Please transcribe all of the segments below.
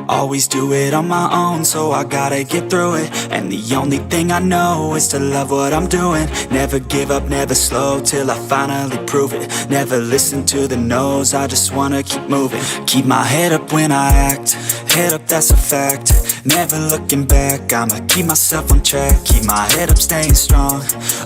Always do it on my own, so I gotta get through it. And the only thing I know is to love what I'm doing. Never give up, never slow, till I finally prove it. Never listen to the no's, I just wanna keep moving. Keep my head up when I act, head up, that's a fact. Never looking back, I'ma keep myself on track. Keep my head up, staying strong,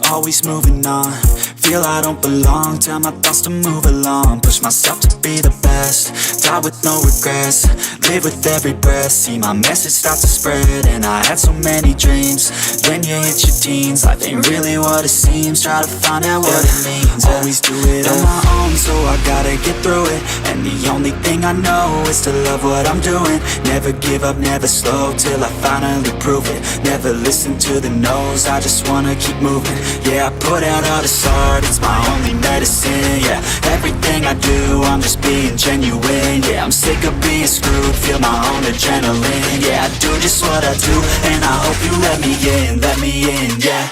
always moving on. Feel I don't belong, tell my thoughts to move along. Push myself to be the best, die with no regrets. Live with every breath, see my message start to spread. And I had so many dreams, then you hit your teens. Life ain't really what it seems, try to find out what it means. Always do it on my own, so I gotta get through it. And the only thing I know is to love what I'm doing. Never give up, never slow, till I finally prove it. Never listen to the no's, I just wanna keep moving. Yeah, I put out all this art, it's my only medicine. Yeah, everything I do, I'm just being genuine. Yeah, I'm sick of being screwed, feel my own adrenaline. Yeah, I do just what I do, and I hope you let me in, yeah.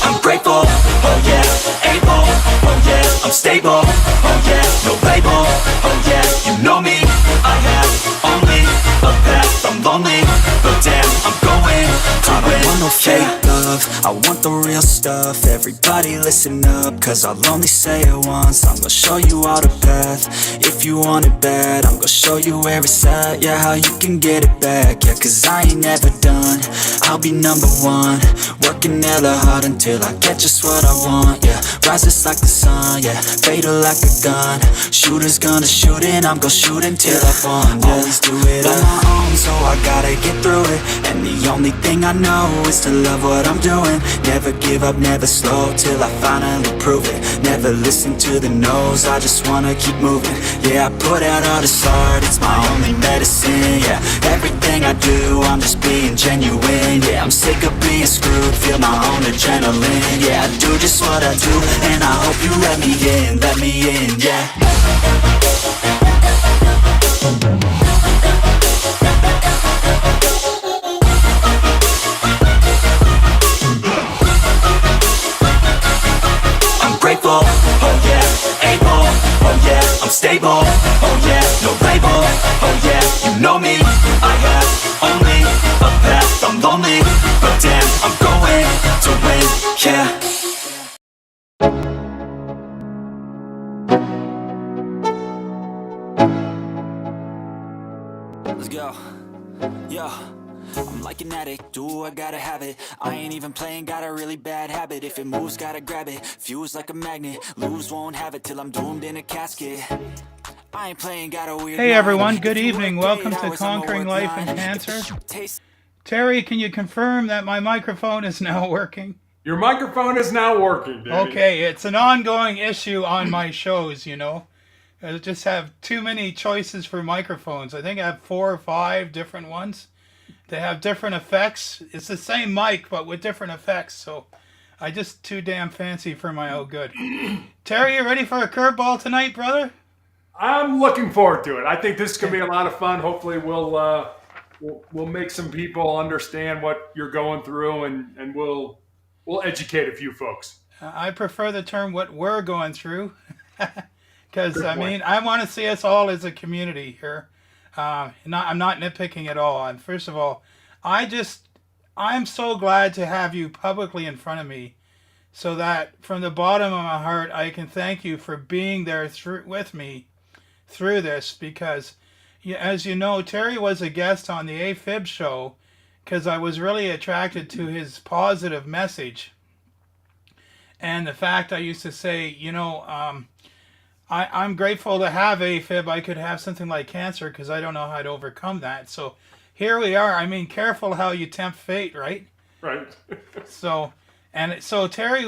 I'm grateful, oh yeah, able, oh yeah, I'm stable, oh yeah, no label, oh yeah, you know me, I have only a path, I'm lonely, but damn, I'm going to win. I don't want no fake love, I want the real stuff. Everybody listen up, cause I'll only say it once. I'm gonna show you all the path, if you want it bad. I'm gonna show you where it's at, yeah, how you can get it back. Yeah, cause I ain't never done, I'll be number one. Working hella hard until I get just what I want, yeah. Rises like the sun, yeah, fatal like a gun. Shooter's gonna shoot and I'm gonna shoot until I won, yeah. Always do it on my own, so I gotta get through it. And the only thing I know is to love what I'm doing. Never give up, never slow, till I finally prove it. Never listen to the no's, I just wanna keep moving. Yeah, I put out all this art, it's my only medicine. Yeah, everything I do, I'm just being genuine. Yeah, I'm sick of being screwed, feel my own adrenaline. Yeah, I do just what I do, and I hope you let me in, yeah. Grateful, oh yeah, able, oh yeah, I'm stable, oh yeah, no label, oh yeah, you know me, I have only a path, I'm lonely, but damn, I'm going to win, yeah. Let's go, yo. I'm like an addict, do I gotta have it. I ain't even playing, got a really bad habit. If it moves, gotta grab it, fuse like a magnet. Lose, won't have it till I'm doomed in a casket. I ain't playing, got a weird. Hey everyone, good evening. Welcome to Conquering Life and Cancer. Terry, can you confirm that my microphone is now working? Your microphone is now working, Danny. Okay, it's an ongoing issue on my shows, you know. I just have too many choices for microphones. I think I have 4 or 5 different ones. They have different effects. It's the same mic, but with different effects. So I just too damn fancy for my own good. Terry, you ready for a curveball tonight, brother? I'm looking forward to it. I think this is going to be a lot of fun. Hopefully we'll make some people understand what you're going through, and we'll educate a few folks. I prefer the term what we're going through. Because, I mean, I want to see us all as a community here. I'm not nitpicking at all. And first of all, I'm so glad to have you publicly in front of me, so that from the bottom of my heart, I can thank you for being there with me through this. Because, as you know, Terry was a guest on the Afib Show because I was really attracted to his positive message. And the fact I used to say, you know, I'm grateful to have AFib. I could have something like cancer because I don't know how to overcome that. So here we are. I mean, careful how you tempt fate, right? Right. So Terry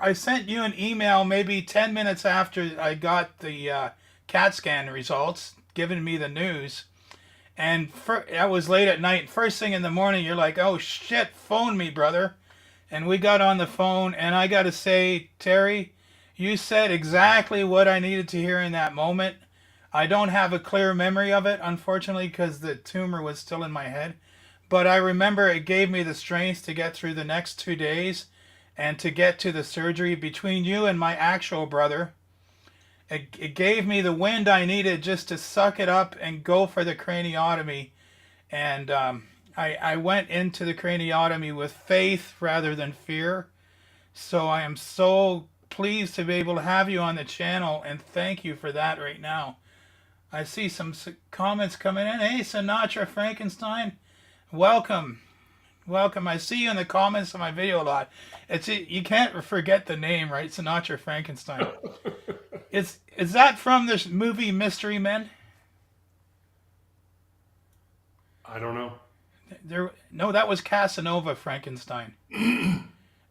I sent you an email maybe 10 minutes after I got the CAT scan results, giving me the news. And that was late at night. First thing in the morning, you're like, oh shit, phone me, brother. And we got on the phone, and I got to say, Terry, you said exactly what I needed to hear in that moment. I don't have a clear memory of it, unfortunately, because the tumor was still in my head. But I remember it gave me the strength to get through the next 2 days and to get to the surgery. Between you and my actual brother, it gave me the wind I needed just to suck it up and go for the craniotomy. And I went into the craniotomy with faith rather than fear. So I am so pleased to be able to have you on the channel, and thank you for that right now. I see some comments coming in. Hey, Sinatra Frankenstein, welcome. Welcome. I see you in the comments of my video a lot. You can't forget the name, right? Sinatra Frankenstein. Is that from this movie Mystery Men? I don't know. No, that was Casanova Frankenstein.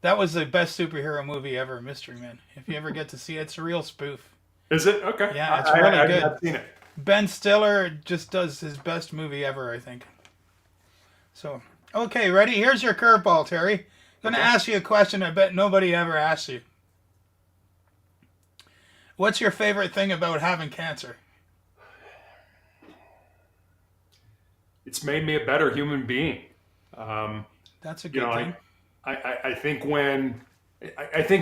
That was the best superhero movie ever, Mystery Men. If you ever get to see it, it's a real spoof. Is it? Okay. Yeah, it's really good. I've seen it. Ben Stiller just does his best movie ever, I think. So, okay, ready? Here's your curveball, Terry. I'm going to ask you a question I bet nobody ever asks you. What's your favorite thing about having cancer? It's made me a better human being. That's a good thing. I think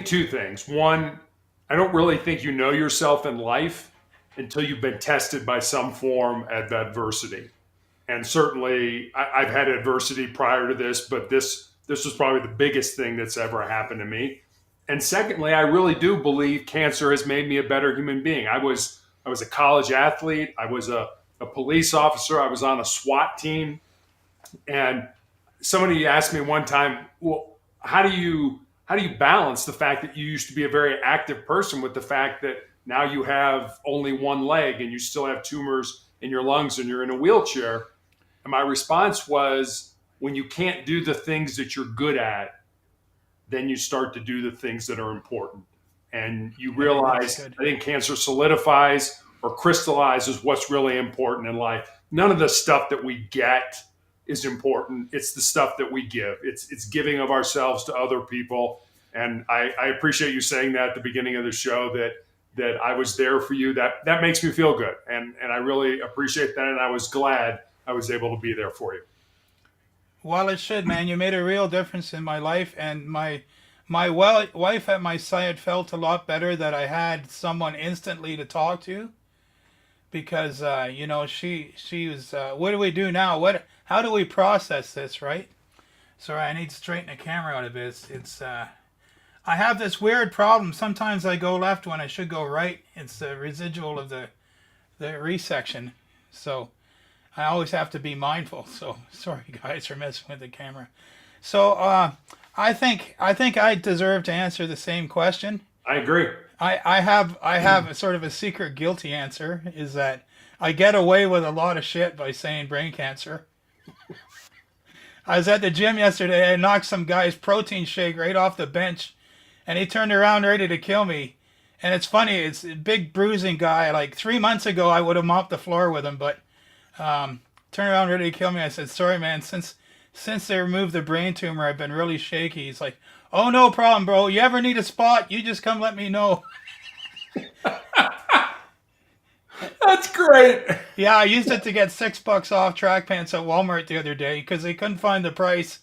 two things. One, I don't really think you know yourself in life until you've been tested by some form of adversity. And certainly I've had adversity prior to this, but this was probably the biggest thing that's ever happened to me. And secondly, I really do believe cancer has made me a better human being. I was a college athlete. I was a police officer. I was on a SWAT team. And somebody asked me one time, well, how do you balance the fact that you used to be a very active person with the fact that now you have only one leg and you still have tumors in your lungs and you're in a wheelchair? And my response was, when you can't do the things that you're good at, then you start to do the things that are important. And you realize, I think cancer solidifies or crystallizes what's really important in life. None of the stuff that we get is important. It's the stuff that we give. It's giving of ourselves to other people. And I appreciate you saying that at the beginning of the show, that I was there for you. That makes me feel good. And I really appreciate that. And I was glad I was able to be there for you. Well, it should, man. You made a real difference in my life, and my wife at my side felt a lot better that I had someone instantly to talk to, because she was what do we do now? How do we process this, right? Sorry, I need to straighten the camera out a bit. It's I have this weird problem. Sometimes I go left when I should go right. It's the residual of the resection, so I always have to be mindful. So sorry, guys, for messing with the camera. So I think I deserve to answer the same question. I agree. I have a sort of a secret guilty answer, is that I get away with a lot of shit by saying brain cancer. I was at the gym yesterday. I knocked some guy's protein shake right off the bench, and he turned around ready to kill me. And it's funny, it's a big bruising guy. Like 3 months ago, I would have mopped the floor with him, but turned around ready to kill me. I said, sorry, man, since they removed the brain tumor, I've been really shaky. He's like, oh, no problem, bro. You ever need a spot, you just come let me know. That's great. Yeah, I used it to get $6 off track pants at Walmart the other day because they couldn't find the price.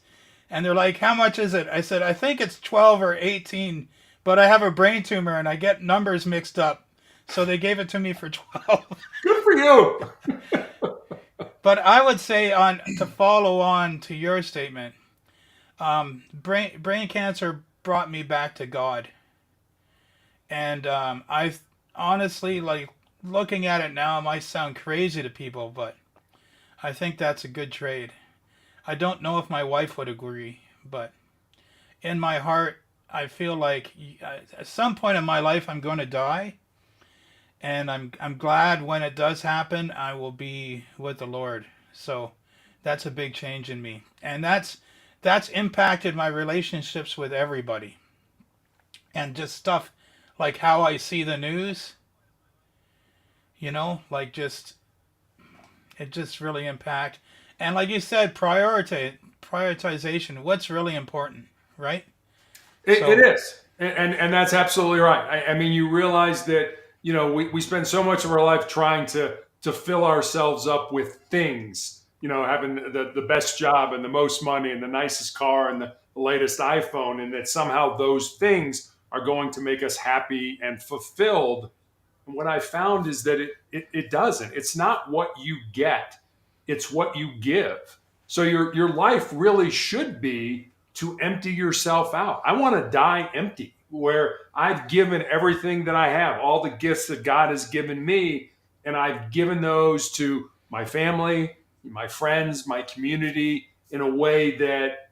And they're like, how much is it? I said, I think it's 12 or 18, but I have a brain tumor and I get numbers mixed up. So they gave it to me for 12. Good for you. But I would say, to follow on to your statement, brain cancer brought me back to God. And I honestly, like, looking at it now, it might sound crazy to people, but I think that's a good trade. I don't know if my wife would agree, but in my heart, I feel like at some point in my life I'm going to die, and I'm glad when it does happen, I will be with the Lord. So that's a big change in me, and that's impacted my relationships with everybody, and just stuff like how I see the news. Like it just really impact. And like you said, prioritization, what's really important, right? It is. And that's absolutely right. I mean, you realize that, we spend so much of our life trying to fill ourselves up with things having the best job and the most money and the nicest car and the latest iPhone, and that somehow those things are going to make us happy and fulfilled. And what I found is that it doesn't. It's not what you get, it's what you give. So your life really should be to empty yourself out. I want to die empty, where I've given everything that I have, all the gifts that God has given me, and I've given those to my family, my friends, my community, in a way that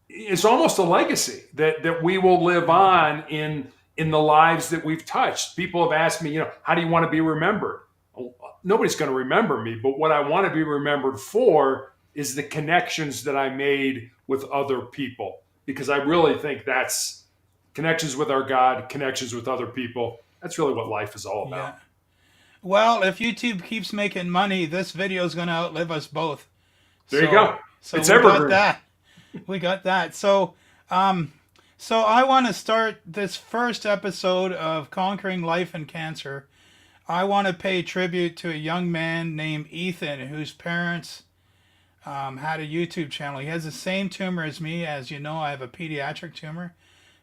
is almost a legacy that we will live on in the lives that we've touched. People have asked me, how do you want to be remembered? Well, nobody's going to remember me, but what I want to be remembered for is the connections that I made with other people, because I really think that's connections with our God, connections with other people. That's really what life is all about. Yeah. Well, if YouTube keeps making money, this video is going to outlive us both. There you go. So It's we got evergreen. that. We got that. So I want to start this first episode of Conquering Life and Cancer. I want to pay tribute to a young man named Ethan, whose parents had a YouTube channel. He has the same tumor as me. As you know, I have a pediatric tumor.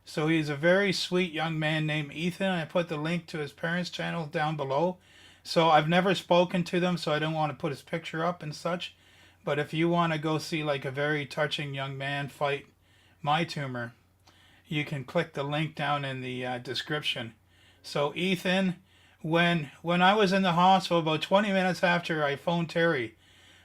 So he's a very sweet young man named Ethan. I put the link to his parents' channel down below. So I've never spoken to them, so I don't want to put his picture up and such. But if you want to go see like a very touching young man fight my tumor, you can click the link down in the description. So Ethan, when I was in the hospital, about 20 minutes after I phoned Terry,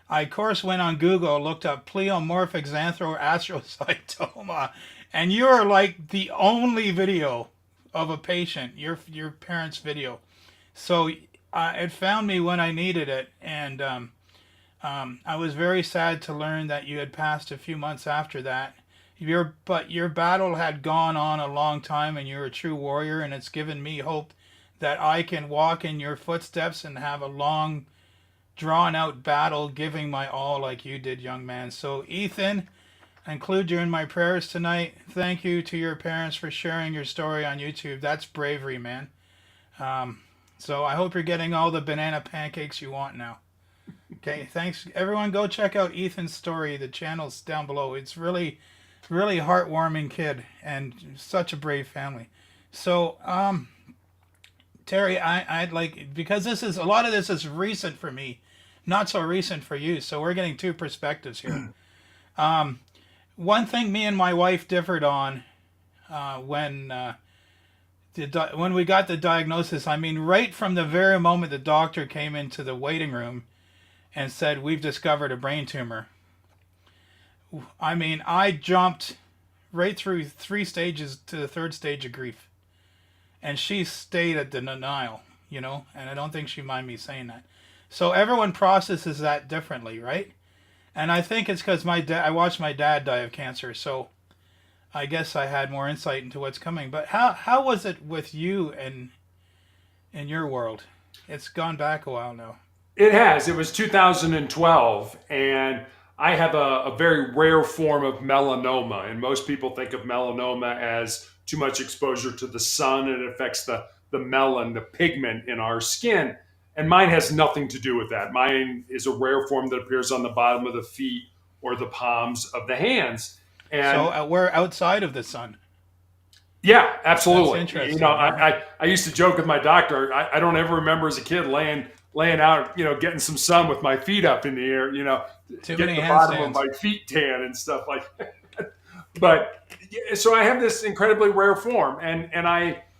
I of course went on Google, looked up pleomorphic xanthroastrocytoma, and you're like the only video of a patient, your parents' video. So it found me when I needed it, and I was very sad to learn that you had passed a few months after that. But your battle had gone on a long time, and you're a true warrior, and it's given me hope that I can walk in your footsteps and have a long, drawn-out battle, giving my all like you did, young man. So, Ethan, I include you in my prayers tonight. Thank you to your parents for sharing your story on YouTube. That's bravery, man. So I hope you're getting all the banana pancakes you want now. Okay, thanks. Everyone go check out Ethan's story. The channel's down below. It's really heartwarming kid and such a brave family. So, Terry, I'd like, because a lot of this is recent for me, not so recent for you. So we're getting two perspectives here. One thing me and my wife differed on when we got the diagnosis. I mean, right from the very moment the doctor came into the waiting room and said, "We've discovered a brain tumor." I mean, I jumped right through 3 stages to the 3rd stage of grief. And she stayed at the denial, and I don't think she mind me saying that. So everyone processes that differently, right? And I think it's because I watched my dad die of cancer, so I guess I had more insight into what's coming. But how was it with you and in your world? It's gone back a while now. It has. It was 2012, and I have a very rare form of melanoma, and most people think of melanoma as too much exposure to the sun, and it affects the melon, the pigment in our skin. And mine has nothing to do with that. Mine is a rare form that appears on the bottom of the feet or the palms of the hands. And So we're outside of the sun. yeah, absolutely. That's interesting. I used to joke with my doctor. I don't ever remember as a kid laying out, getting some sun with my feet up in the air, Too getting many the bottom of handstands. my feet tan and stuff like that. But so I have this incredibly rare form, and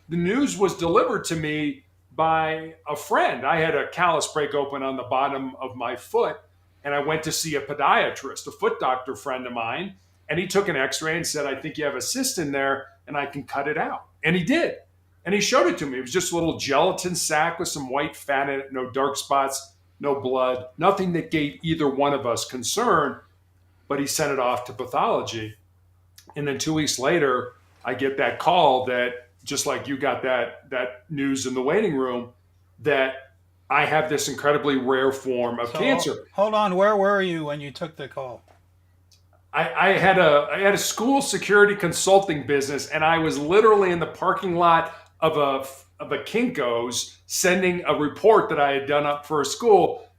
the news was delivered to me by a friend. I had a callus break open on the bottom of my foot, and I went to see a podiatrist, a foot doctor friend of mine, and he took an X-ray and said, "I think you have a cyst in there, and I can cut it out." And he did. And he showed it to me. It was just a little gelatin sac with some white fat in it, no dark spots, no blood, nothing that gave either one of us concern. But he sent it off to pathology. And then 2 weeks later, I get that call that, just like you got that news in the waiting room, that I have this incredibly rare form of cancer. Hold on, where were you when you took the call? I had a school security consulting business, and I was literally in the parking lot of a Kinko's sending a report that I had done up for a school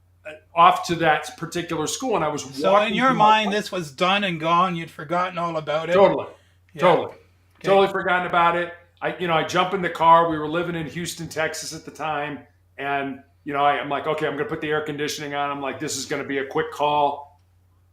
off to that particular school, and I was So walking in your through mind, this was done and gone. You'd forgotten all about it. totally, Yeah. totally, Okay. totally forgotten about it. I jump in the car. We were living in Houston, Texas at the time, and I'm like, okay, I'm going to put the air conditioning on. I'm like, this is going to be a quick call.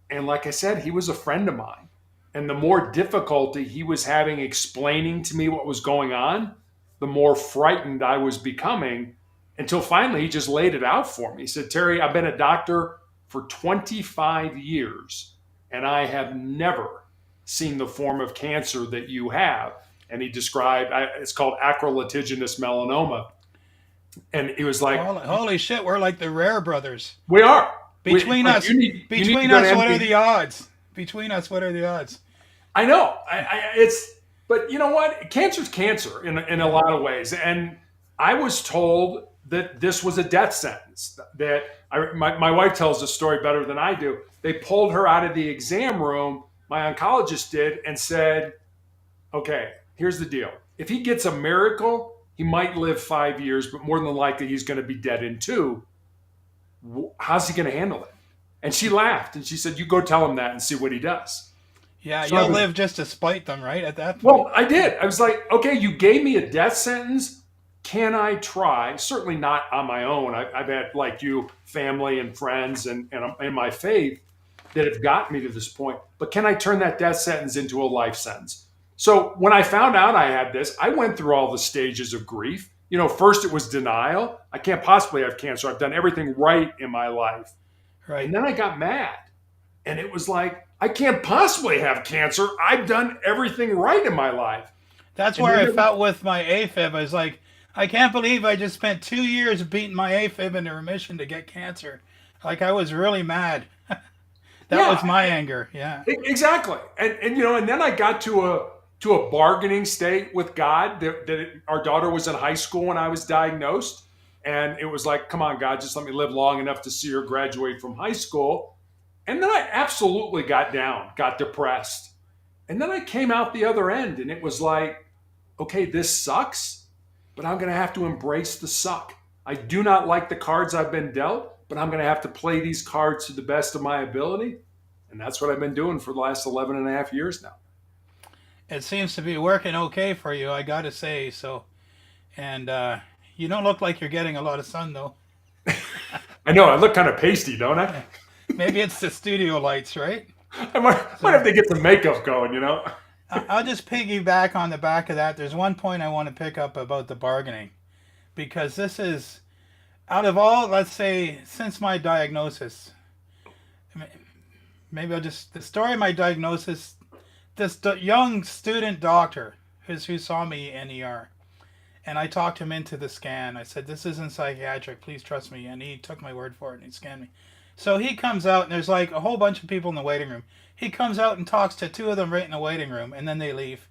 And like I said, he was a friend of mine. And the more difficulty he was having explaining to me what was going on, the more frightened I was becoming, until finally he just laid it out for me. He said, Terry, I've been a doctor for 25 years, and I have never seen the form of cancer that you have. And he described, it's called acrolitiginous melanoma. And he was like, Holy shit, we're like the Rare Brothers. we are. Between us, you need to between go to us, what are MD. the odds? Between us, what are the odds? I know. But you know what? Cancer's cancer in a lot of ways. And I was told that this was a death sentence. That my wife tells the story better than I do. They pulled her out of the exam room, my oncologist did, and said, okay, here's the deal. If he gets a miracle, he might live 5 years, but more than likely he's going to be dead in 2. How's he going to handle it? And she laughed and she said, you go tell him that and see what he does. Yeah, So you'll live just to spite them, right? At that point. Well, I did. I was like, okay, you gave me a death sentence. Can I try? Certainly not on my own. I've had, like you, family and friends and my faith that have gotten me to this point. But can I turn that death sentence into a life sentence? So when I found out I had this, I went through all the stages of grief. First it was denial. I can't possibly have cancer. I've done everything right in my life. Right. And then I got mad. And it was like, I can't possibly have cancer. I've done everything right in my life. That's where I felt with my AFib. I was like, I can't believe I just spent 2 years beating my AFib into remission to get cancer. Like, I was really mad. That was my anger. Yeah. Exactly. And then I got to a bargaining state with God that our daughter was in high school when I was diagnosed. And it was like, come on, God, just let me live long enough to see her graduate from high school. And then I absolutely got down, got depressed. And then I came out the other end and it was like, okay, this sucks, but I'm going to have to embrace the suck. I do not like the cards I've been dealt, but I'm going to have to play these cards to the best of my ability. And that's what I've been doing for the last 11 and a half years now. It seems to be working okay for you, I got to say. So, and you don't look like you're getting a lot of sun, though. I know, I look kind of pasty, don't I? Maybe it's the studio lights, right? I might have to get some makeup going, I'll just piggyback on the back of that. There's one point I want to pick up about the bargaining. Because this is, out of all, let's say, since my diagnosis, maybe the story of my diagnosis, this young student doctor who saw me in ER, and I talked him into the scan. I said, this isn't psychiatric, please trust me. And he took my word for it and he scanned me. So he comes out and there's like a whole bunch of people in the waiting room. He comes out and talks to 2 of them right in the waiting room and then they leave.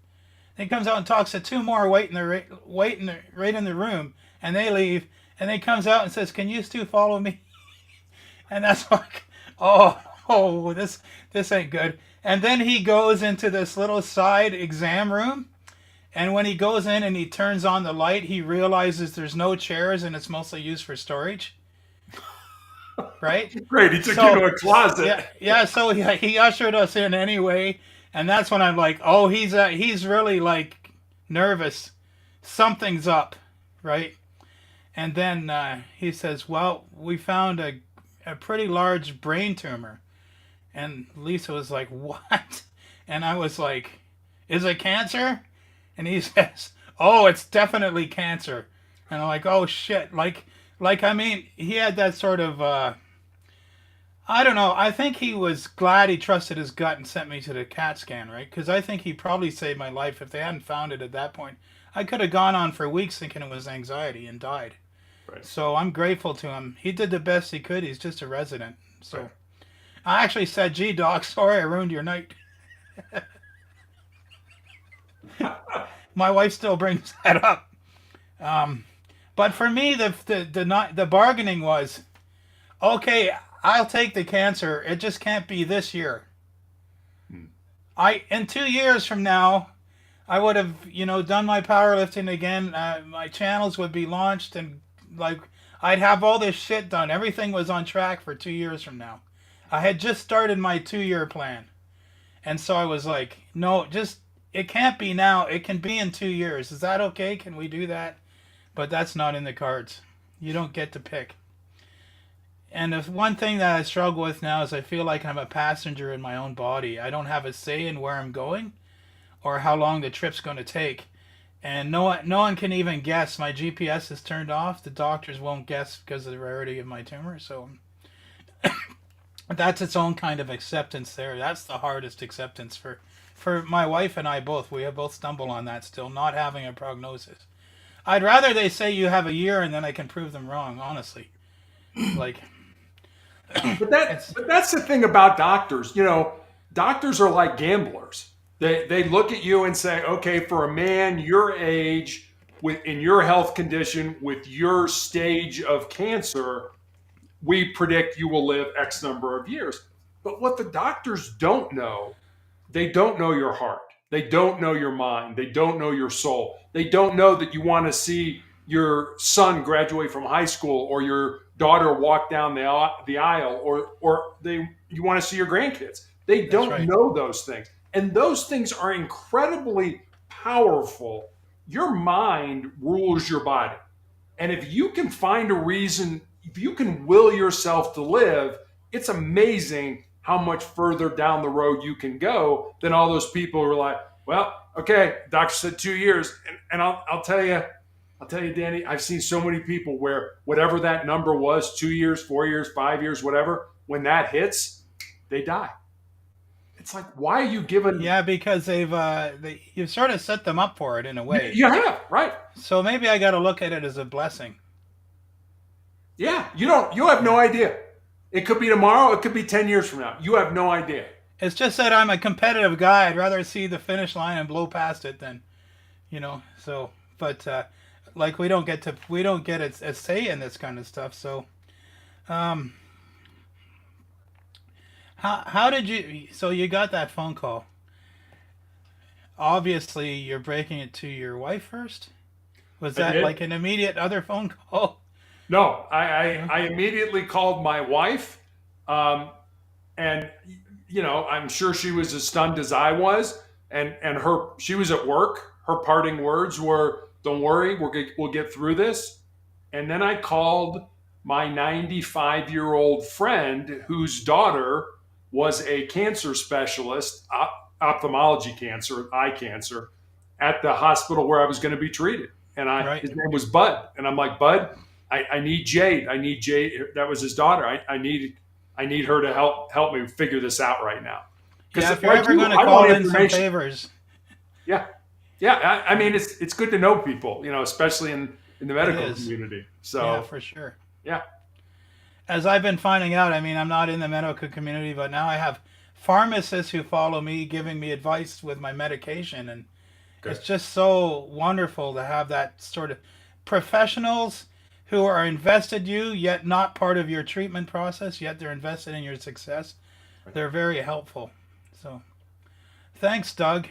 Then he comes out and talks to 2 more right in the room and they leave. And then he comes out and says, can you 2 follow me? And that's like, oh, this ain't good. And then he goes into this little side exam room. And when he goes in and he turns on the light, he realizes there's no chairs and it's mostly used for storage. Right? Great. He took you to a closet. Yeah. So he ushered us in anyway. And that's when I'm like, oh, he's really like nervous. Something's up. Right? And then he says, well, we found a pretty large brain tumor. And Lisa was like, what? And I was like, is it cancer? And he says, oh, it's definitely cancer. And I'm like, oh, shit. Like, I mean, he had that sort of, I don't know. I think he was glad he trusted his gut and sent me to the CAT scan, right? Because I think he probably saved my life. If they hadn't found it at that point, I could have gone on for weeks thinking it was anxiety and died. Right. So I'm grateful to him. He did the best he could. He's just a resident. So right. I actually said, gee, Doc, sorry I ruined your night. My wife still brings that up. But for me, the bargaining was, okay, I'll take the cancer. It just can't be this year. In 2 years from now, I would have, done my powerlifting again. My channels would be launched, and like I'd have all this shit done. Everything was on track for 2 years from now. I had just started my 2 year plan. And so I was like, no, just, it can't be now. It can be in 2 years. Is that okay? Can we do that? But that's not in the cards. You don't get to pick. And if one thing that I struggle with now is I feel like I'm a passenger in my own body. I don't have a say in where I'm going or how long the trip's going to take. And no one can even guess. My GPS is turned off. The doctors won't guess because of the rarity of my tumor. So that's its own kind of acceptance there. That's the hardest acceptance for my wife and I both. We have both stumbled on that still, not having a prognosis. I'd rather they say you have a year and then I can prove them wrong, honestly. Like, but that's the thing about doctors. You know, doctors are like gamblers. They look at you and say, okay, for a man your age, in your health condition, with your stage of cancer, we predict you will live X number of years. But what the doctors don't know, they don't know your heart. They don't know your mind. They don't know your soul. They don't know that you want to see your son graduate from high school or your daughter walk down the aisle or you want to see your grandkids. They don't know those things. And those things are incredibly powerful. Your mind rules your body. And if you can find a reason, if you can will yourself to live, it's amazing how much further down the road you can go than all those people who are like, well, okay, doctor said 2 years. And I'll tell you, Danny, I've seen so many people where whatever that number was, 2 years, 4 years, 5 years, whatever, when that hits, they die. It's like, why are you giving? Yeah, because you've sort of set them up for it in a way. You have, right? So maybe I got to look at it as a blessing. Yeah, you have no idea. It could be tomorrow. It could be 10 years from now. You have no idea. It's just that I'm a competitive guy. I'd rather see the finish line and blow past it than, so, but like we don't get a say in this kind of stuff. So, how did you, so you got that phone call. Obviously you're breaking it to your wife first. Was that like an immediate other phone call? No, I immediately called my wife, and I'm sure she was as stunned as I was, and she was at work. Her parting words were, "Don't worry, we'll get through this." And then I called my 95-year-old friend whose daughter was a cancer specialist, ophthalmology cancer, eye cancer, at the hospital where I was going to be treated. And his name was Bud, and I'm like, Bud, I need Jade. I need Jade. That was his daughter. I need her to help me figure this out right now. Yeah, if you're ever going to call in some favors. Yeah. I mean, it's good to know people, especially in the medical community. So yeah, for sure. Yeah. As I've been finding out, I mean, I'm not in the medical community, but now I have pharmacists who follow me, giving me advice with my medication, and it's just so wonderful to have that sort of professionals who are invested you, yet not part of your treatment process, yet they're invested in your success. They're very helpful. So, thanks, Doug.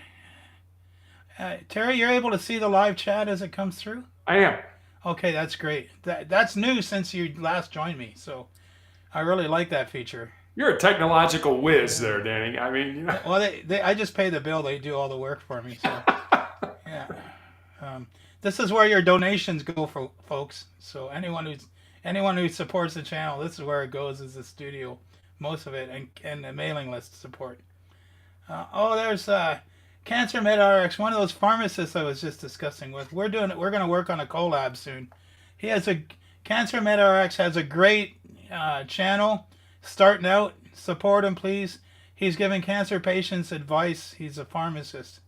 Terry, you're able to see the live chat as it comes through? I am. Okay, that's great. That's new since you last joined me, so I really like that feature. You're a technological whiz there, Danny. I mean, Well, I just pay the bill. They do all the work for me. So, yeah. This is where your donations go, for folks. So anyone who supports the channel, this is where it goes, is the studio, most of it, and the mailing list support. There's Cancer MedRx, one of those pharmacists I was just discussing with. We're going to work on a collab soon. Cancer MedRx has a great channel starting out. Support him, please. He's giving cancer patients advice. He's a pharmacist.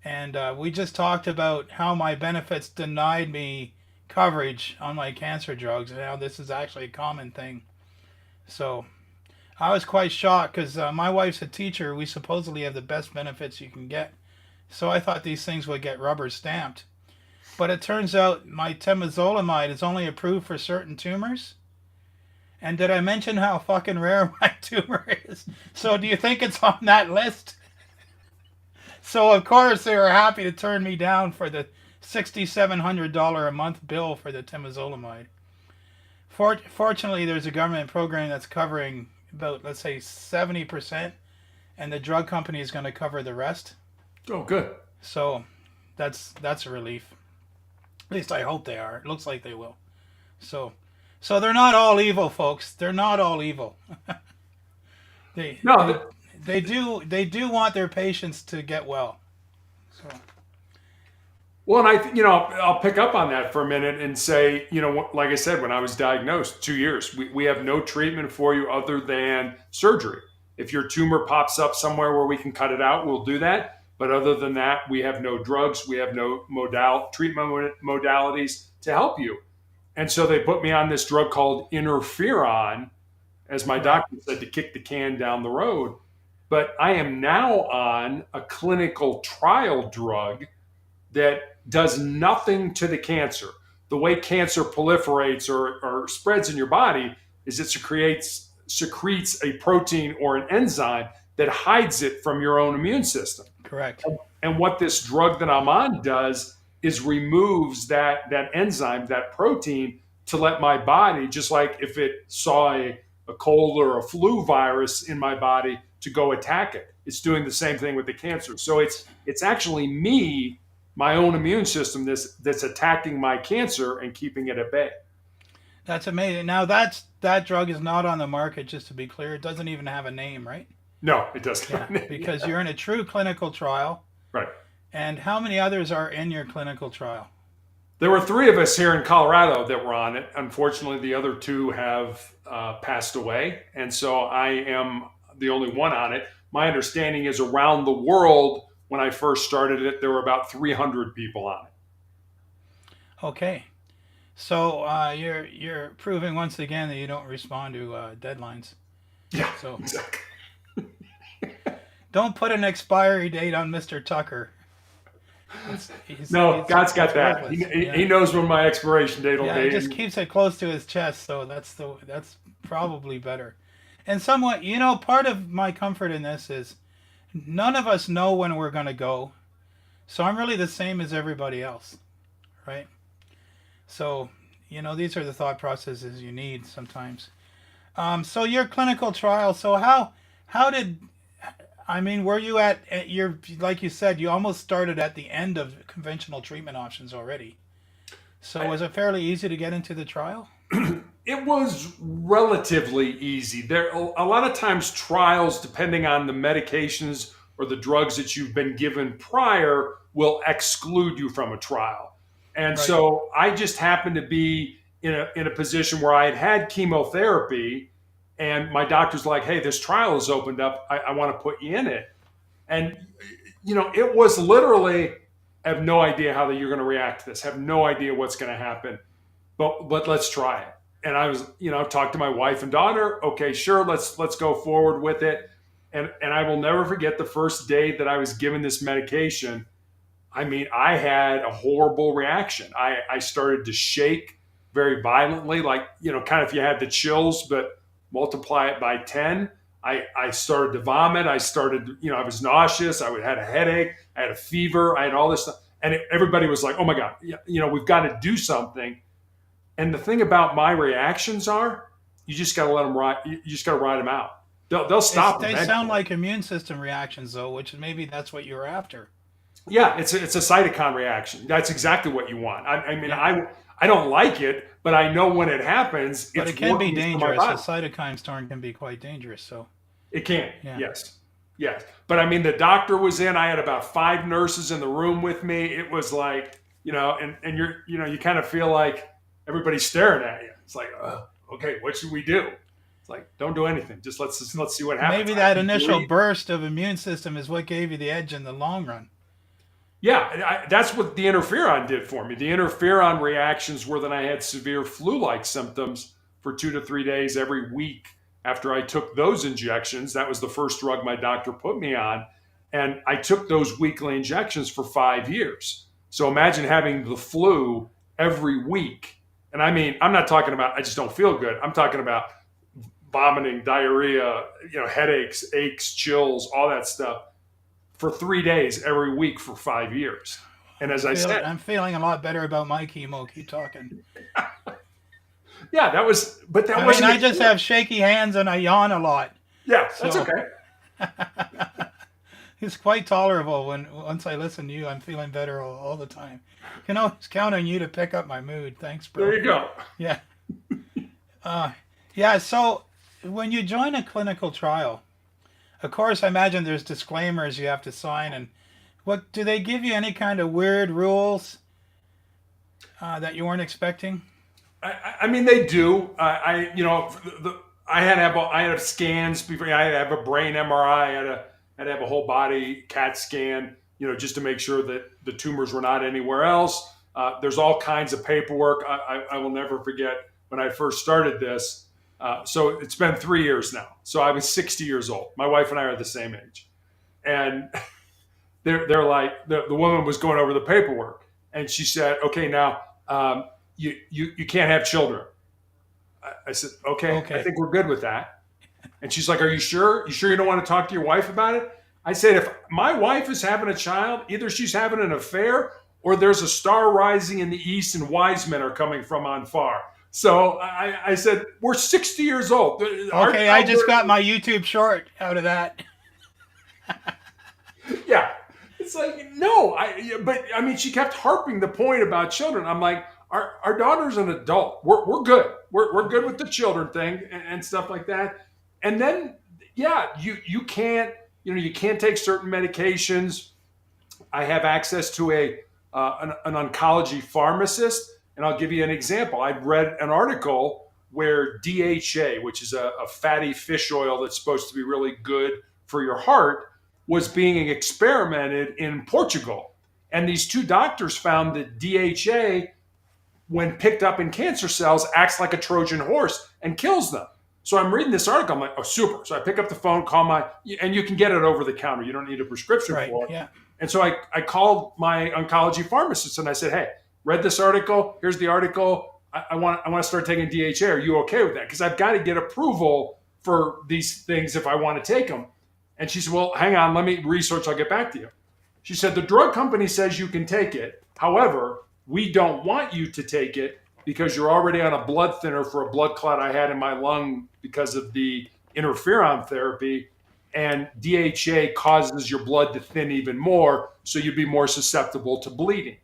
And we just talked about how my benefits denied me coverage on my cancer drugs, and how this is actually a common thing. So I was quite shocked because my wife's a teacher. We supposedly have the best benefits you can get. So I thought these things would get rubber stamped. But it turns out my temozolomide is only approved for certain tumors. And did I mention how fucking rare my tumor is? So do you think it's on that list? So of course they were happy to turn me down for the $6,700 a month bill for the temozolomide. Fortunately, there's a government program that's covering about, let's say, 70%, and the drug company is going to cover the rest. Oh, good. So that's a relief. At least I hope they are. It looks like they will. So so they're not all evil, folks. They're not all evil. They No, they they do want their patients to get well. So well, and I'll pick up on that for a minute and say, like I said, when I was diagnosed, 2 years, we have no treatment for you other than surgery. If your tumor pops up somewhere where we can cut it out, we'll do that. But other than that, we have no drugs, we have no treatment modalities to help you. And so they put me on this drug called interferon, as my right. doctor said, to kick the can down the road. But I am now on a clinical trial drug that does nothing to the cancer. The way cancer proliferates or spreads in your body is it secretes a protein or an enzyme that hides it from your own immune system. Correct. And what this drug that I'm on does is removes that enzyme, that protein, to let my body, just like if it saw a cold or a flu virus in my body, to go attack it. It's doing the same thing with the cancer. So it's actually me, my own immune system, that's attacking my cancer and keeping it at bay. That's amazing. Now that drug is not on the market, just to be clear. It doesn't even have a name, right? No, it doesn't. Yeah, because you're in a true clinical trial. Right. And how many others are in your clinical trial? There were three of us here in Colorado that were on it. Unfortunately, the other two have passed away. And so I am the only one on it. My understanding is around the world, when I first started it, there were about 300 people on it. Okay. So you're proving once again that you don't respond to deadlines. Yeah, So exactly. don't put an expiry date on Mr. Tucker. No, God's got that. worthless. He Yeah. knows when my expiration date will Yeah, he be. just keeps it close to his chest, so that's probably better. And somewhat, part of my comfort in this is none of us know when we're going to go. So I'm really the same as everybody else, right? So, these are the thought processes you need sometimes. So your clinical trial, so how did, were you at your, like you said, you almost started at the end of conventional treatment options already. So was it fairly easy to get into the trial? It was relatively easy. There, a lot of times, trials, depending on the medications or the drugs that you've been given prior, will exclude you from a trial. And Right. so I just happened to be in a position where I had chemotherapy, and my doctor's like, "Hey, this trial has opened up. I want to put you in it." And it was literally, I have no idea how that you're going to react to this. Have no idea what's going to happen, but let's try it. And I was, talked to my wife and daughter. Okay, sure, let's go forward with it. And I will never forget the first day that I was given this medication. I had a horrible reaction. I started to shake very violently, like, kind of if you had the chills, but multiply it by 10. I started to vomit. I was nauseous. Had a headache. I had a fever. I had all this stuff. And everybody was like, oh my God, we've got to do something. And the thing about my reactions are, you just got to let them ride. You just got to ride them out. They'll stop. They eventually. sound like immune system reactions, though, which maybe that's what you're after. Yeah, it's a cytokine reaction. That's exactly what you want. Yeah. I don't like it, but I know when it happens, But it's it can be working for my dangerous. body. A cytokine storm can be quite dangerous. So It can. yeah. Yes. But the doctor was in. I had about 5 nurses in the room with me. It was like, and you're, you kind of feel like everybody's staring at you. It's like, okay, what should we do? It's like, don't do anything. Just let's see what happens. Maybe that initial burst of immune system is what gave you the edge in the long run. Yeah, that's what the interferon did for me. The interferon reactions were that I had severe flu-like symptoms for 2 to 3 days every week after I took those injections. That was the first drug my doctor put me on. And I took those weekly injections for 5 years. So imagine having the flu every week. And I'm not talking about, I just don't feel good. I'm talking about vomiting, diarrhea, headaches, aches, chills, all that stuff for 3 days every week for 5 years. And as I said, I'm feeling a lot better about my chemo. Keep talking. yeah, that was, but that I mean, wasn't. I just have shaky hands and I yawn a lot. Yeah, that's So okay. it's quite tolerable when once I listen to you, I'm feeling better all the time. You can always count on you to pick up my mood. Thanks, bro. There you go. Yeah. Yeah. So when you join a clinical trial, of course, I imagine there's disclaimers you have to sign. And what do they give you any kind of weird rules that you weren't expecting? I mean, they do. I had to have scans before. I had to have a brain MRI. I had to have a whole body CAT scan. Just to make sure that the tumors were not anywhere else. There's all kinds of paperwork. I will never forget when I first started this. So it's been 3 years now. So I was 60 years old. My wife and I are the same age, and they're like the woman was going over the paperwork, and she said, "Okay, now you can't have children." I said, "Okay, I think we're good with that." And she's like, "Are you sure? You sure you don't want to talk to your wife about it?" I said, "If my wife is having a child, either she's having an affair or there's a star rising in the east and wise men are coming from on far." So I said, "We're 60 years old." Okay, I just got my YouTube short out of that. Yeah. It's like, no, but I mean, she kept harping the point about children. I'm like, our daughter's an adult. We're good. We're good with the children thing and stuff like that. And then, yeah, you can't take certain medications. I have access to an oncology pharmacist, and I'll give you an example. I read an article where DHA, which is a fatty fish oil that's supposed to be really good for your heart, was being experimented in Portugal. And these two doctors found that DHA, when picked up in cancer cells, acts like a Trojan horse and kills them. So I'm reading this article. I'm like, oh, super. So I pick up the phone, and you can get it over the counter. You don't need a prescription for it. Yeah. And so I called my oncology pharmacist and I said, "Hey, read this article. Here's the article. I want to start taking DHA. Are you okay with that? Because I've got to get approval for these things if I want to take them." And she said, "Well, hang on. Let me research. I'll get back to you." She said, "The drug company says you can take it. However, we don't want you to take it because you're already on a blood thinner for a blood clot I had in my lung because of the interferon therapy. And DHA causes your blood to thin even more, so you'd be more susceptible to bleeding."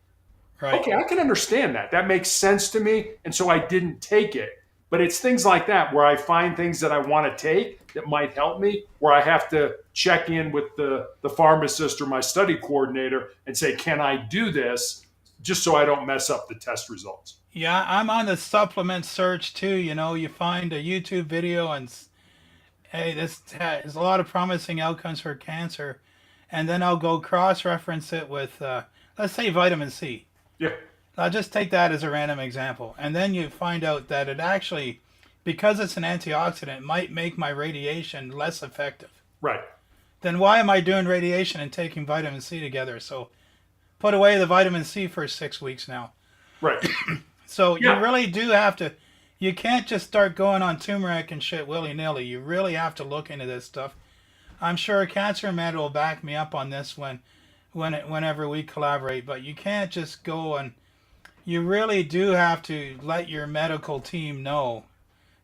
Right. Okay, I can understand that. That makes sense to me. And so I didn't take it. But it's things like that where I find things that I want to take that might help me, where I have to check in with the pharmacist or my study coordinator and say, "Can I do this?" just so I don't mess up the test results. Yeah, I'm on the supplement search too. You find a YouTube video and hey, this has a lot of promising outcomes for cancer, and then I'll go cross-reference it with, let's say, vitamin C. Yeah. I'll just take that as a random example, and then you find out that it actually, because it's an antioxidant, might make my radiation less effective. Right. Then why am I doing radiation and taking vitamin C together? So put away the vitamin C for 6 weeks now. Right. So you really do have to, you can't just start going on turmeric and shit willy-nilly. You really have to look into this stuff. I'm sure Cancer Med will back me up on this whenever we collaborate, but you can't just go and, you really do have to let your medical team know,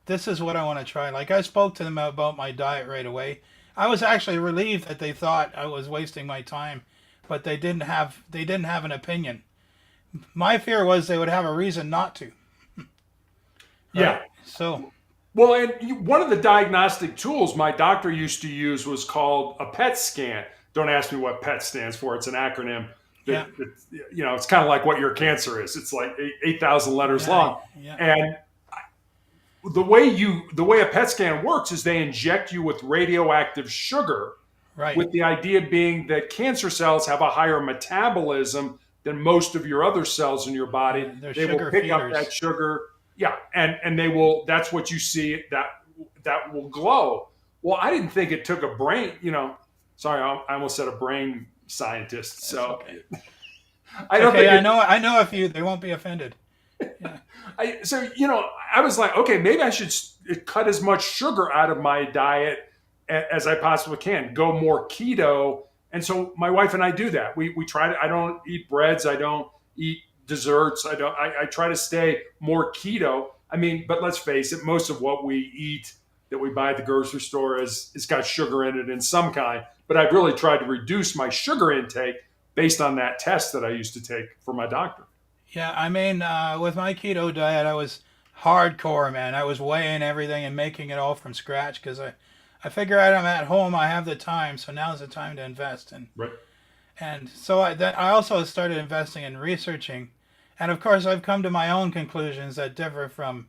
this is what I want to try. Like, I spoke to them about my diet right away. I was actually relieved that they thought I was wasting my time, but they didn't have an opinion. My fear was they would have a reason not to. Right? Yeah. So. Well, and one of the diagnostic tools my doctor used to use was called a PET scan. Don't ask me what PET stands for. It's an acronym. It's kind of like what your cancer is. It's like 8,000 letters long. Yeah. And the way a PET scan works is they inject you with radioactive sugar, right, with the idea being that cancer cells have a higher metabolism than most of your other cells in your body. They will pick up that sugar. Yeah. And they will, that's what you see, that will glow. Well, I didn't think it took a brain, sorry, I almost said a brain scientist. So okay. I don't think I know a few, they won't be offended. Yeah. I was like, okay, maybe I should cut as much sugar out of my diet as I possibly can, go more keto. And so my wife and I do that. We try to, I don't eat breads. I don't eat desserts. I try to stay more keto. I mean, but let's face it, most of what we eat that we buy at the grocery store is it's got sugar in it in some kind. But I've really tried to reduce my sugar intake based on that test that I used to take for my doctor. Yeah, I mean, with my keto diet, I was hardcore, man. I was weighing everything and making it all from scratch because I figure out I'm at home, I have the time, so now's the time to invest. Right. And so I also started investing in researching. And of course, I've come to my own conclusions that differ from,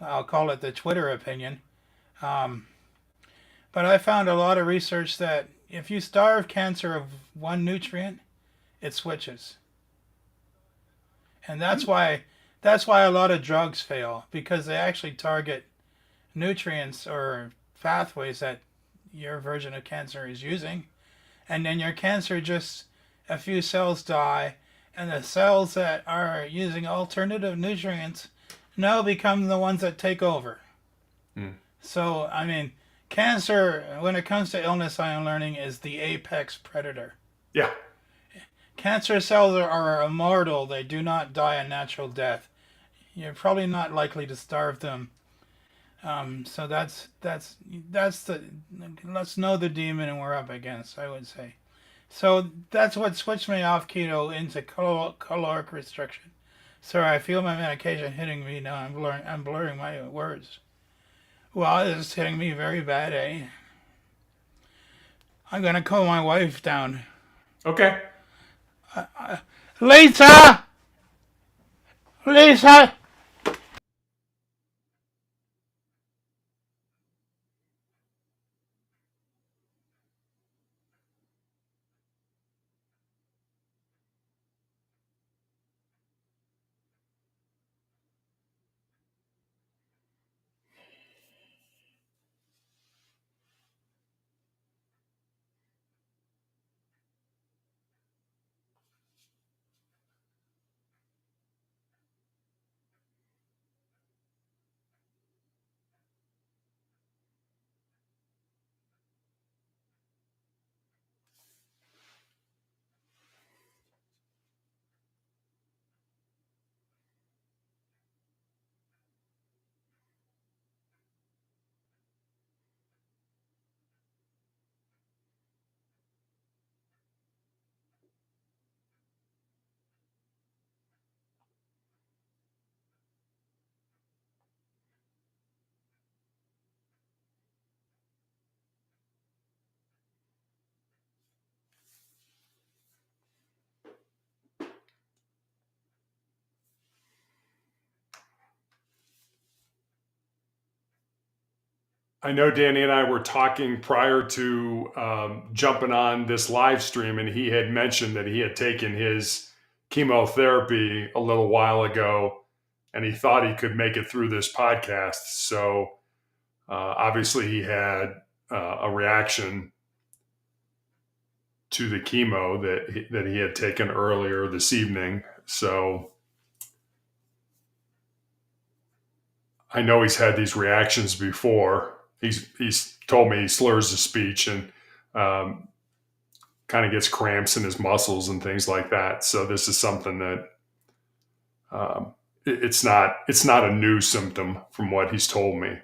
I'll call it the Twitter opinion. Um, but I found a lot of research that if you starve cancer of one nutrient, it switches. And that's why a lot of drugs fail because they actually target nutrients or pathways that your version of cancer is using, and then your cancer just a few cells die, and the cells that are using alternative nutrients now become the ones that take over. Hmm. So I mean, cancer when it comes to illness, I am learning is the apex predator. Yeah. Cancer cells are immortal. They do not die a natural death. You're probably not likely to starve them. So that's the let's know the demon and we're up against, I would say. So that's what switched me off keto into caloric restriction. Sorry, I feel my medication hitting me now. I'm blurring my words. Well, it's hitting me very bad, eh? I'm gonna call my wife down. Okay. Lisa! Lisa! I know Danny and I were talking prior to jumping on this live stream, and he had mentioned that he had taken his chemotherapy a little while ago, and he thought he could make it through this podcast. So obviously, he had a reaction to the chemo that he had taken earlier this evening. So I know he's had these reactions before. He's told me he slurs his speech and kind of gets cramps in his muscles and things like that. So this is something that it's not a new symptom from what he's told me.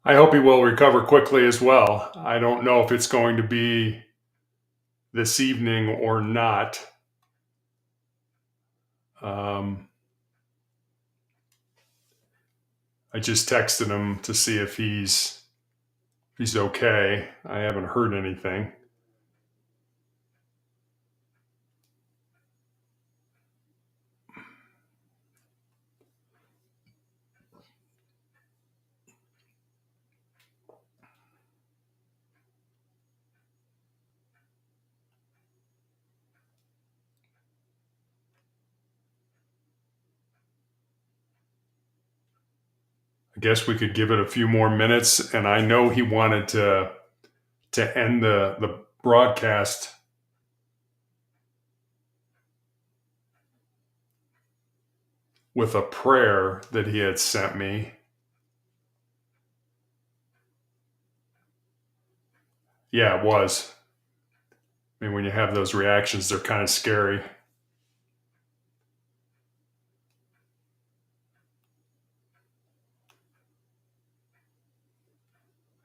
I hope he will recover quickly as well. I don't know if it's going to be this evening or not. I just texted him to see if he's okay. I haven't heard anything. I guess we could give it a few more minutes. And I know he wanted to end the broadcast with a prayer that he had sent me. Yeah, it was. I mean, when you have those reactions, they're kind of scary.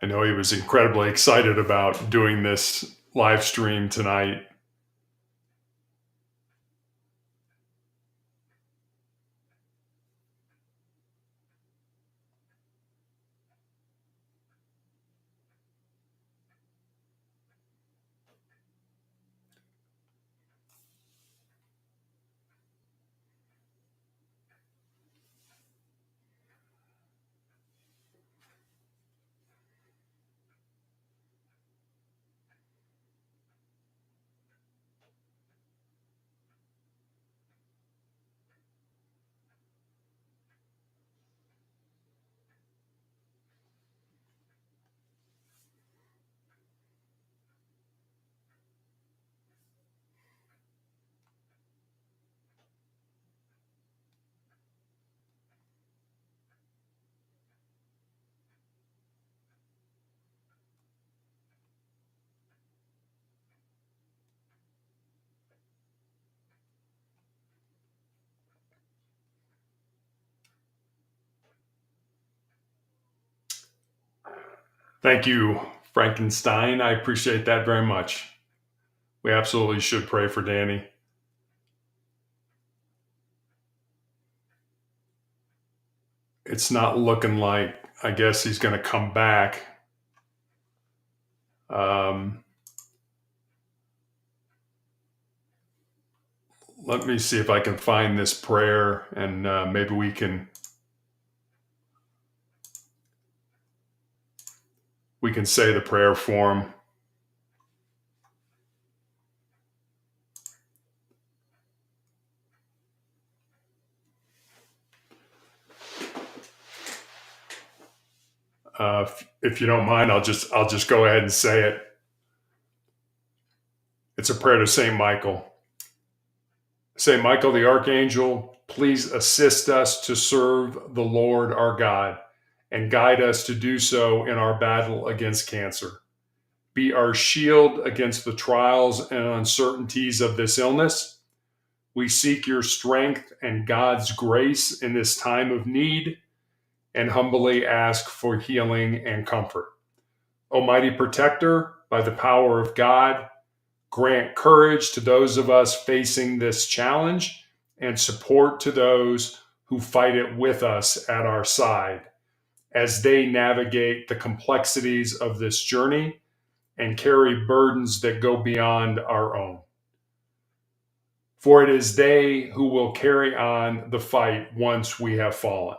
I know he was incredibly excited about doing this live stream tonight. Thank you, Frankenstein. I appreciate that very much. We absolutely should pray for Danny. It's not looking like, I guess he's going to come back. Let me see if I can find this prayer, and maybe we can say the prayer for him. If you don't mind, I'll just go ahead and say it. It's a prayer to Saint Michael. Saint Michael the Archangel, please assist us to serve the Lord our God and guide us to do so in our battle against cancer. Be our shield against the trials and uncertainties of this illness. We seek your strength and God's grace in this time of need and humbly ask for healing and comfort. Almighty Protector, by the power of God, grant courage to those of us facing this challenge and support to those who fight it with us at our side as they navigate the complexities of this journey and carry burdens that go beyond our own. For it is they who will carry on the fight once we have fallen.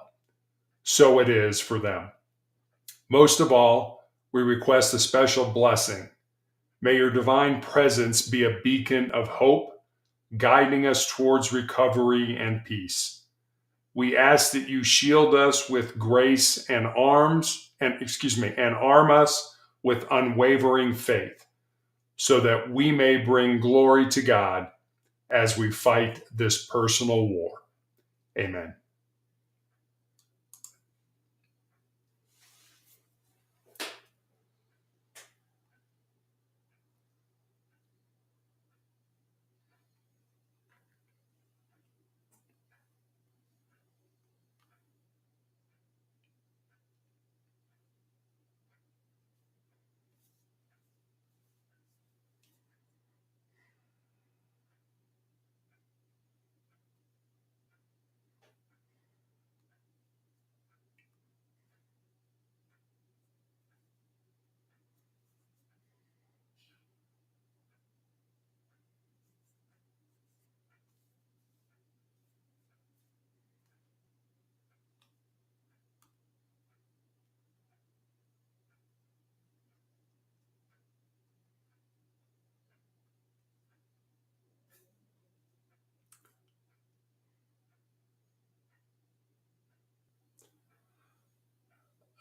So it is for them. Most of all, we request a special blessing. May your divine presence be a beacon of hope, guiding us towards recovery and peace. We ask that you shield us with grace and arm us with unwavering faith, so that we may bring glory to God as we fight this personal war. Amen.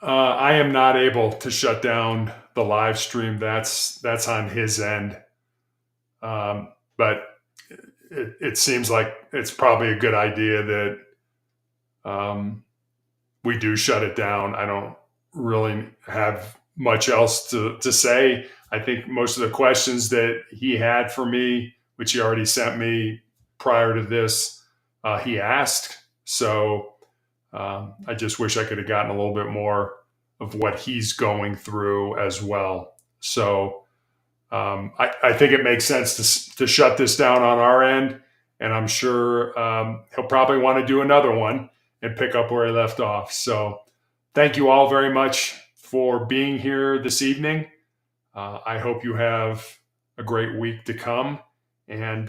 I am not able to shut down the live stream. That's on his end. But it seems like it's probably a good idea that we do shut it down. I don't really have much else to say. I think most of the questions that he had for me, which he already sent me prior to this, he asked. So I just wish I could have gotten a little bit more of what he's going through as well. So I think it makes sense to shut this down on our end. And I'm sure he'll probably want to do another one and pick up where he left off. So thank you all very much for being here this evening. I hope you have a great week to come. And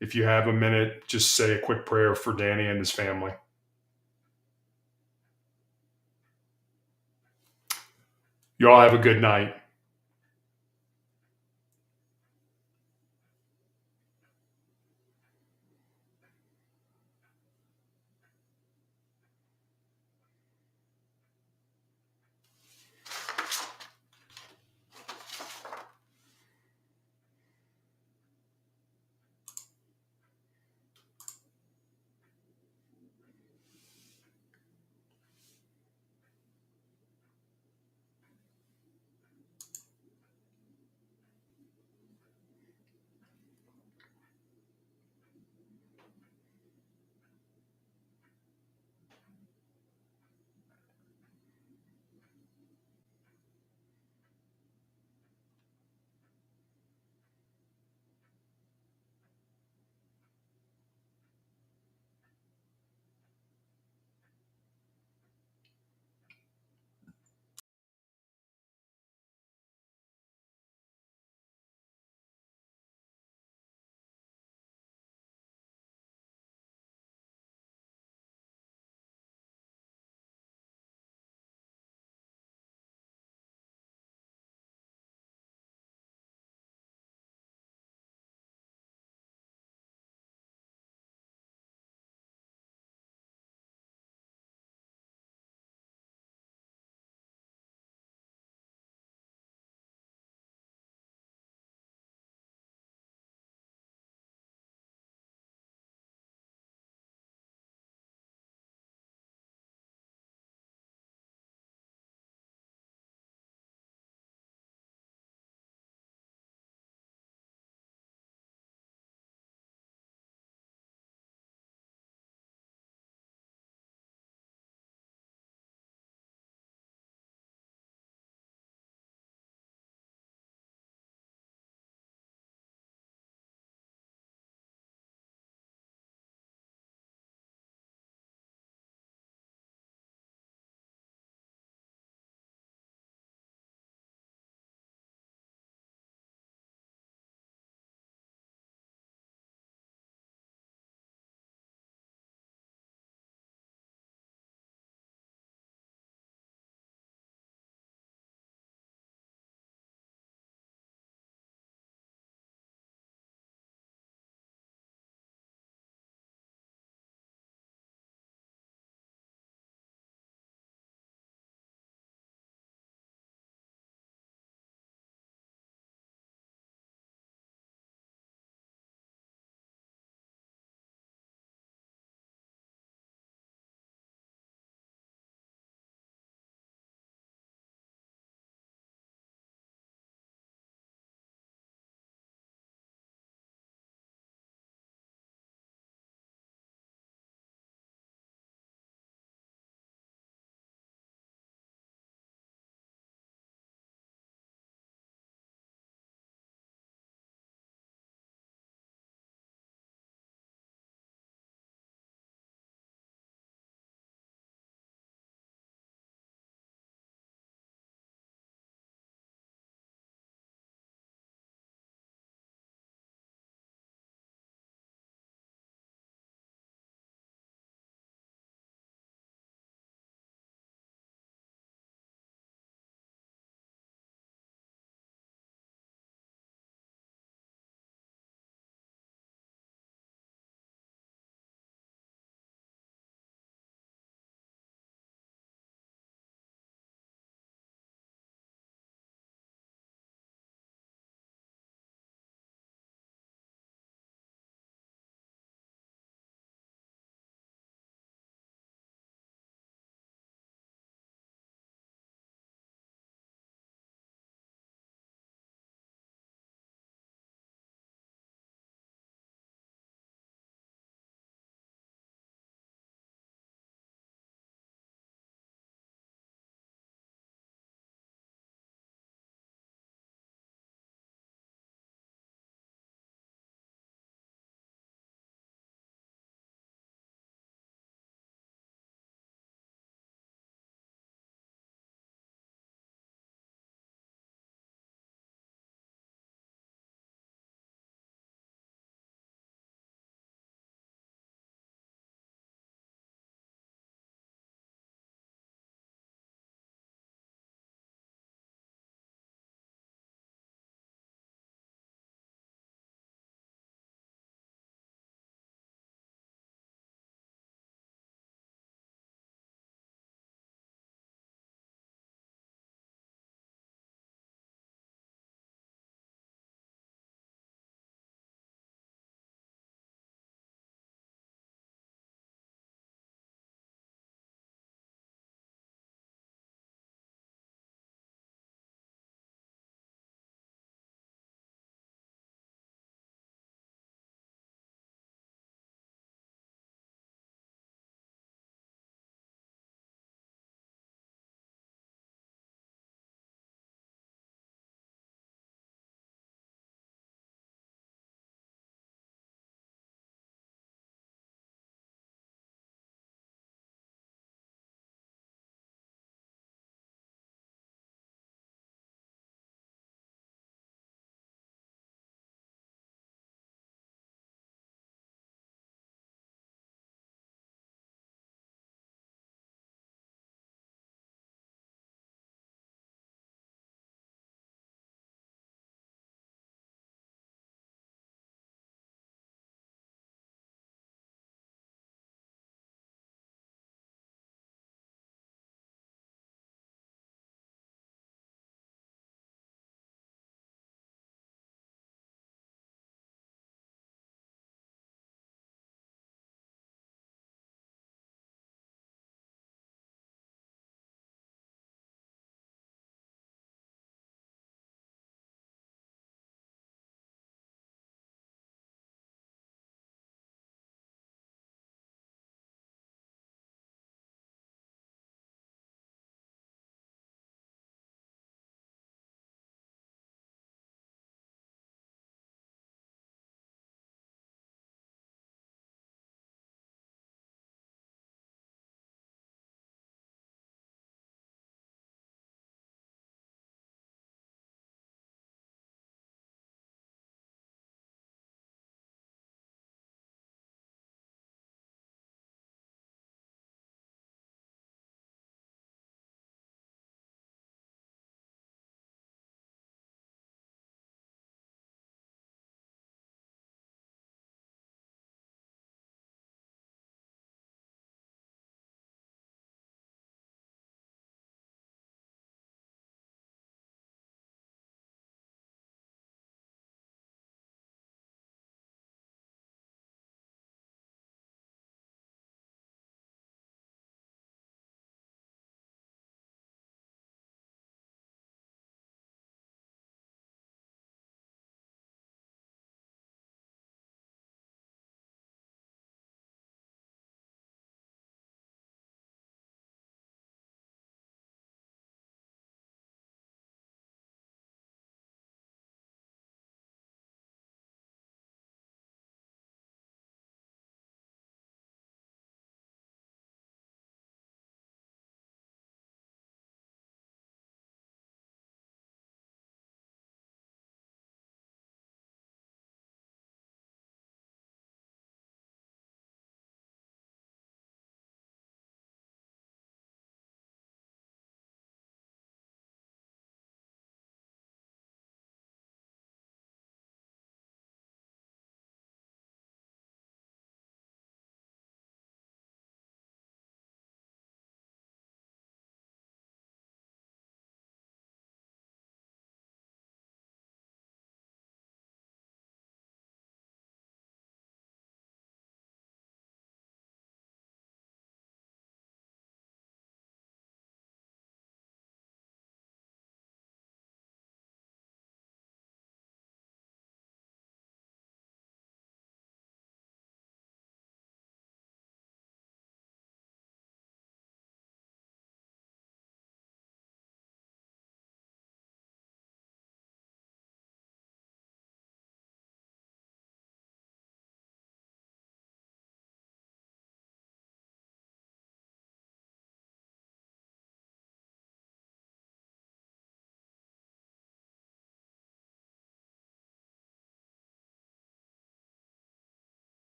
if you have a minute, just say a quick prayer for Danny and his family. You all have a good night.